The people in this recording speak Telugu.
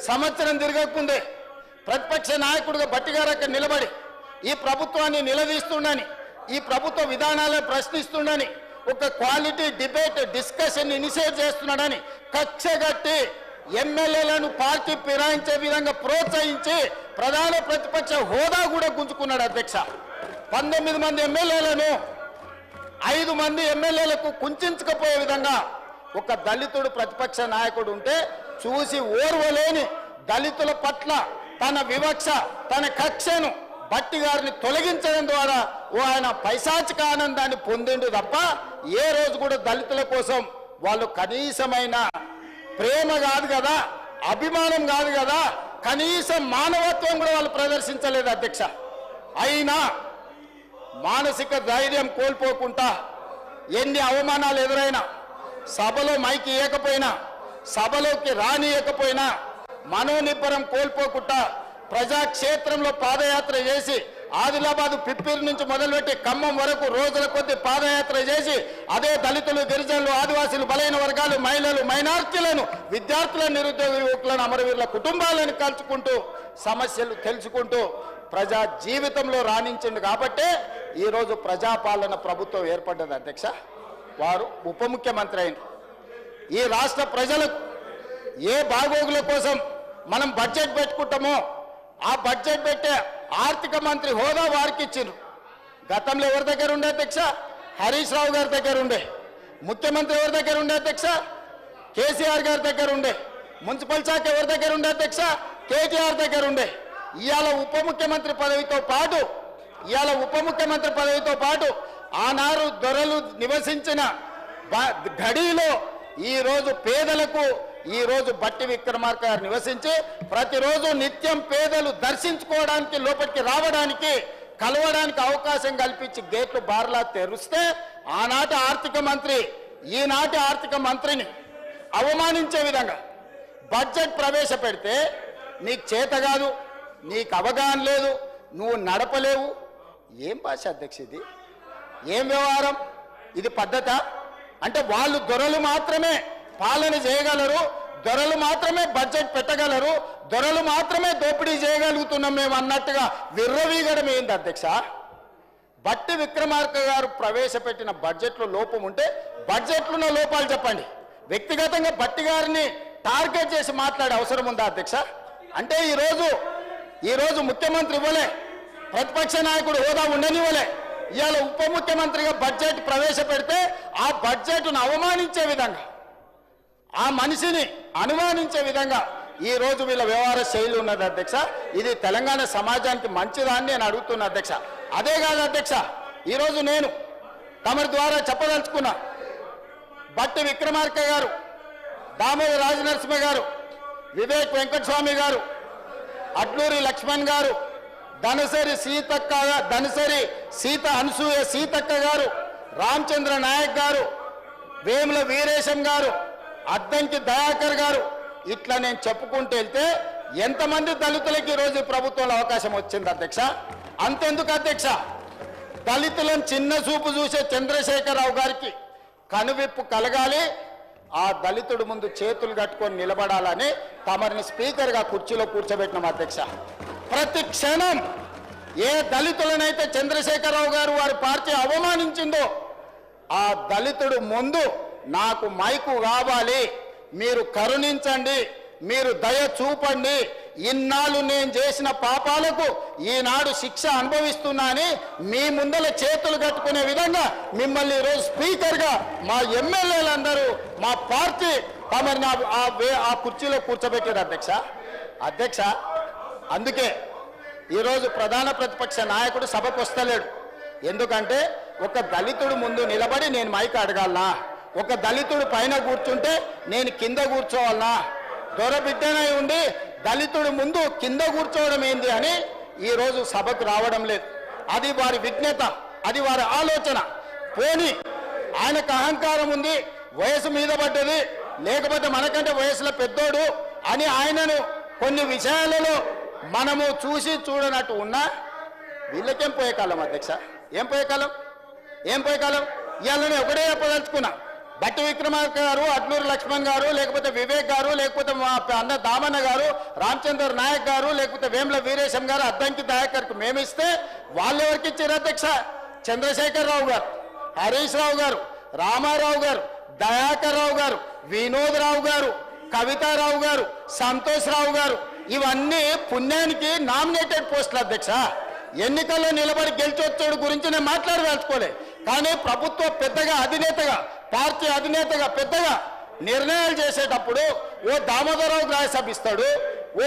సంవత్సరం తిరగకుందే ప్రతిపక్ష నాయకుడిగా బట్టిగారక్క నిలబడి ఈ ప్రభుత్వాన్ని నిలదీస్తుండని, ఈ ప్రభుత్వ విధానాలను ప్రశ్నిస్తుండని, ఒక క్వాలిటీ డిబేట్ డిస్కషన్ ఇనిషియేట్ చేస్తున్నాడని కక్షగట్టి ఎమ్మెల్యేలను పార్టీ ఫిరాయించే విధంగా ప్రోత్సహించి ప్రధాన ప్రతిపక్ష హోదా కూడా గుంజుకున్నాడు అధ్యక్ష. 19 మంది ఎమ్మెల్యేలను 5 మంది ఎమ్మెల్యేలకు కుంచకపోయే విధంగా ఒక దళితుడు ప్రతిపక్ష నాయకుడు ఉంటే చూసి ఓర్వలేని దళితుల పట్ల తన వివక్ష, తన కక్షను బట్టి గారిని తొలగించడం ద్వారా ఆయన పైశాచిక ఆనందాన్ని పొందిండు తప్ప ఏ రోజు కూడా దళితుల కోసం వాళ్ళు కనీసమైన ప్రేమ కాదు కదా, అభిమానం కాదు కదా, కనీసం మానవత్వం కూడా వాళ్ళు ప్రదర్శించలేదు అధ్యక్ష. అయినా మానసిక ధైర్యం కోల్పోకుండా ఎన్ని అవమానాలు ఎదురైనా, సభలో మైకి ఇవ్వకపోయినా, సభలోకి రానియకపోయినా మనోనిబ్బరం కోల్పోకుండా ప్రజాక్షేత్రంలో పాదయాత్ర చేసి ఆదిలాబాద్ పిప్పిరి నుంచి మొదలుపెట్టి ఖమ్మం వరకు రోజుల కొద్ది పాదయాత్ర చేసి అదే దళితులు, గిరిజనులు, ఆదివాసీలు, బలైన వర్గాలు, మహిళలు, మైనార్టీలను, విద్యార్థులను, నిరుద్యోగ యువకులను, అమరవీరుల కుటుంబాలను కలుసుకుంటూ సమస్యలు తెలుసుకుంటూ ప్రజా జీవితంలో రాణించింది కాబట్టే ఈరోజు ప్రజాపాలన ప్రభుత్వం ఏర్పడ్డది అధ్యక్ష. వారు ఉప ముఖ్యమంత్రి అయిన ఈ రాష్ట్ర ప్రజలకు ఏ బాగోగుల కోసం మనం బడ్జెట్ పెట్టుకుంటామో ఆ బడ్జెట్ పెట్టే ఆర్థిక మంత్రి హోదా వారికి ఇచ్చిండ్రు. గతంలో ఎవరి దగ్గర ఉండే అధ్యక్ష? హరీష్ రావు గారి దగ్గర ఉండే. ముఖ్యమంత్రి ఎవరి దగ్గర ఉండే అధ్యక్ష? కేసీఆర్ గారి దగ్గర ఉండే. మున్సిపల్ శాఖ ఎవరి దగ్గర ఉండే అధ్యక్ష? కేటీఆర్ దగ్గర ఉండే. ఇవాళ ఉప ముఖ్యమంత్రి పదవితో పాటు ఆనాడు దొరలు నివసించిన గడిలో ఈరోజు పేదలకు ఈరోజు బట్టి విక్రమార్క గారు నివసించి ప్రతిరోజు నిత్యం పేదలు దర్శించుకోవడానికి, లోపలికి రావడానికి, కలవడానికి అవకాశం కల్పించి గేట్లు బార్లా తెరిస్తే ఆనాటి ఆర్థిక మంత్రి ఈనాటి ఆర్థిక మంత్రిని అవమానించే విధంగా బడ్జెట్ ప్రవేశపెడితే నీకు చేత కాదు, నీకు అవగాహన లేదు, నువ్వు నడపలేవు. ఏం భాష అధ్యక్ష ఇది? ఏం వ్యవహారం ఇది? పద్ధత అంటే వాళ్ళు దొరలు మాత్రమే పాలన చేయగలరు, దొరలు మాత్రమే బడ్జెట్ పెట్టగలరు, దొరలు మాత్రమే దోపిడీ చేయగలుగుతున్నాం మేము అన్నట్టుగా విర్రవీగడం ఏంది అధ్యక్ష? బట్టి విక్రమార్క గారు ప్రవేశపెట్టిన బడ్జెట్లో లోపం ఉంటే బడ్జెట్లో లోపాలు చెప్పండి. వ్యక్తిగతంగా బట్టి గారిని టార్గెట్ చేసి మాట్లాడే అవసరం ఉందా అధ్యక్ష? అంటే ఈరోజు ముఖ్యమంత్రి ఇవ్వలే, ప్రతిపక్ష నాయకుడు హోదా ఉండనివ్వలే, ఇవాళ ఉప ముఖ్యమంత్రిగా బడ్జెట్ ప్రవేశపెడితే ఆ బడ్జెట్ను అవమానించే విధంగా, ఆ మనిషిని అనుమానించే విధంగా ఈరోజు వీళ్ళ వ్యవహార శైలి ఉన్నది అధ్యక్ష. ఇది తెలంగాణ సమాజానికి మంచిదాన్ని నేను అడుగుతున్నా అధ్యక్ష. అదే కాదు అధ్యక్ష, ఈరోజు నేను తమరి ద్వారా చెప్పదలుచుకున్నా, బట్టి విక్రమార్క గారు, దామోదర రాజనరసింహ గారు, వివేక్ వెంకటస్వామి గారు, అడ్లూరి లక్ష్మణ్ గారు, ధనసరి సీత అనసూయ సీతక్క గారు, రామచంద్ర నాయక్ గారు, వేముల వీరేశం గారు, అద్దంకి దయాకర్ గారు, ఇట్లా నేను చెప్పుకుంటూ వెళ్తే ఎంతమంది దళితులకి ఈరోజు ప్రభుత్వంలో అవకాశం వచ్చింది అధ్యక్ష? అంతెందుకు అధ్యక్ష, దళితులను చిన్న చూపు చూసే చంద్రశేఖరరావు గారికి కనువిప్పు కలగాలి, ఆ దళితుడు ముందు చేతులు కట్టుకొని నిలబడాలని తమరిని స్పీకర్గా కుర్చీలో కూర్చోబెట్టినాం అధ్యక్ష. ప్రతి క్షణం ఏ దళితులనైతే చంద్రశేఖరరావు గారు వారి పార్టీ అవమానించిందో ఆ దళితుడు ముందు నాకు మైకు కావాలి, మీరు కరుణించండి, మీరు దయ చూపండి, ఇన్నాళ్ళు నేను చేసిన పాపాలకు ఈనాడు శిక్ష అనుభవిస్తున్నా అని మీ ముందల చేతులు కట్టుకునే విధంగా మిమ్మల్ని ఈరోజు స్పీకర్గా మా ఎమ్మెల్యేలందరూ మా పార్టీ తమరిని ఆ కుర్చీలో కూర్చోబెట్టారు అధ్యక్ష. అందుకే ఈరోజు ప్రధాన ప్రతిపక్ష నాయకుడు సభకు వస్తలేడు. ఎందుకంటే ఒక దళితుడు ముందు నిలబడి నేను మైక్ అడగాలనా, ఒక దళితుడు పైన కూర్చుంటే నేను కింద కూర్చోవాలనా, దొరబిడ్డనై ఉండి దళితుడు ముందు కింద కూర్చోవడం ఏంది అని ఈరోజు సభకు రావడం లేదు. అది వారి విజ్ఞత, అది వారి ఆలోచన. పోని ఆయనకు అహంకారం ఉంది, వయసు మీద పడ్డది, లేకపోతే మనకంటే వయసులో పెద్దోడు అని ఆయనను కొన్ని విషయాలలో మనము చూసి చూడనట్టు ఉన్నా వీళ్ళకేం పోయే కాలం అధ్యక్ష? ఏం పోయే కాలం? ఇవాళ నేను ఒకటే చెప్పదలుచుకున్నా, బట్టి విక్రమార్క గారు, అడ్లూరు లక్ష్మణ్ గారు, లేకపోతే వివేక్ గారు, లేకపోతే మా అన్న దామన్న గారు, రామచంద్ర నాయక్ గారు, లేకపోతే వేముల వీరేశం గారు, అద్దంకి దయాకర్కు మేమిస్తే వాళ్ళు ఎవరికి ఇచ్చారు అధ్యక్ష? చంద్రశేఖర్ రావు గారు, హరీష్ రావు గారు, రామారావు గారు, దయాకర్ రావు గారు, వినోద్ రావు గారు, కవితారావు గారు, సంతోష్ రావు గారు, ఇవన్నీ పుణ్యానికి నామినేటెడ్ పోస్టులు అధ్యక్ష. ఎన్నికల్లో నిలబడి గెలిచొచ్చాడు గురించి నేను మాట్లాడదలుచుకోలే. కానీ ప్రభుత్వ పెద్దగా అధినేతగా, పార్టీ అధినేతగా పెద్దగా నిర్ణయాలు చేసేటప్పుడు ఓ దామోదరరావుకి రాజ్యసభ ఇస్తాడు, ఓ